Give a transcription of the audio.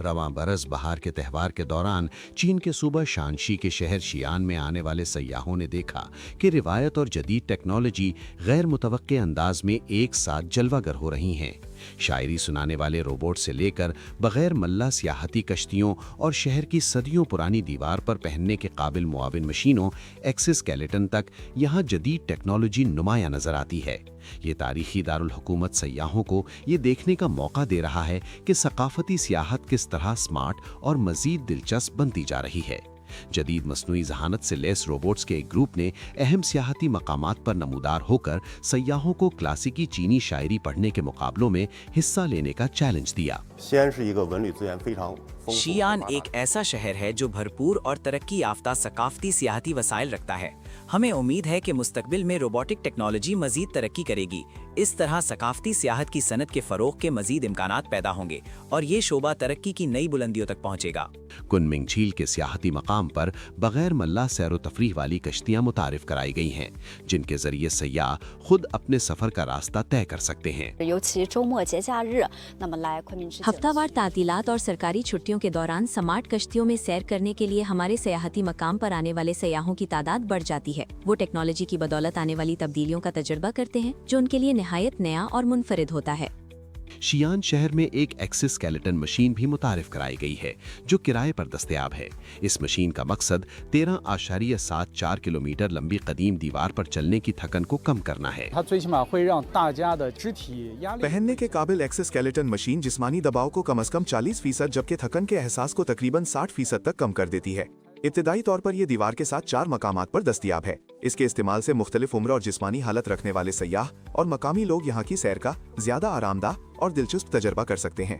रवां बरस बहार के त्यौहार के दौरान चीन के सूबा शानशी के शहर शियान में आने वाले सयाहों ने देखा कि रिवायत और जदीद टेक्नोलॉजी गैर मुतवक्के अंदाज में एक साथ जलवागर हो रही हैं। शायरी सुनाने वाले रोबोट से लेकर बगैर मल्ला सियाहती कश्तियों और शहर की सदियों पुरानी दीवार पर पहनने के काबिल मुआविन मशीनों एक्सोस्केलेटन तक यहाँ जदीद टेक्नोलॉजी नुमाया नजर आती है। ये तारीखी दारुल हुकूमत सयाहों को ये देखने का मौका दे रहा है कि सकाफती सियाहत किस तरह स्मार्ट और मजीद दिलचस्प बनती जा रही है। जदीद मस्नूई जहानत से लेस रोबोट्स के एक ग्रुप ने अहम सियाहती मकामात पर नमूदार होकर सयाहों को क्लासिकी चीनी शायरी पढ़ने के मुकाबलों में हिस्सा लेने का चैलेंज दिया। शियान एक ऐसा शहर है जो भरपूर और तरक्की याफ्ता सकाफती सियाहती वसाइल रखता है। हमें उम्मीद है कि मुस्तकबिल में रोबोटिक टेक्नोलॉजी मजीद तरक्की करेगी। इस तरह सकाफती सियाहत की सनत के फरोग के मजीद इम्कानात पैदा होंगे और ये शोबा तरक्की की नई बुलंदियों तक पहुँचेगा। कुनमिंग झील के सियाहती मकाम पर बगैर मल्ला सैर तफरीह वाली कश्तियाँ मुतारिफ कराई गई हैं, जिनके जरिए सयाह खुद अपने सफर का रास्ता तय कर सकते हैं। हफ्तावार तातीलात और सरकारी छुट्टियों के दौरान स्मार्ट कश्तियों में सैर करने के लिए हमारे सयाहती मकाम पर आने वाले सयाहों की तादाद बढ़ जाती है। वो टेक्नोलॉजी की बदौलत आने वाली तब्दीलियों का तजुर्बा करते हैं जो उनके लिए निहायत नया और मुनफरिद होता है। शियान शहर में एक एक्सोस्केलेटन मशीन भी मुतारिफ कराई गई है जो किराए पर दस्तयाब है। इस मशीन का मकसद 13.74 किलोमीटर लंबी कदीम दीवार पर चलने की थकन को कम करना है। पहनने के काबिल एक्सोस्केलेटन मशीन जिस्मानी दबाव को कम से कम 40% जबकि थकन के एहसास को तकरीबन 60% तक कम कर देती है। इब्तिदाई तौर पर यह दीवार के साथ 4 मकामात पर दस्तयाब है। इसके इस्तेमाल से मुख्तलिफ उम्र और जिस्मानी हालत रखने वाले सयाह और मकामी लोग यहाँ की सैर का ज्यादा आरामदाह और दिलचस्प तजर्बा कर सकते हैं।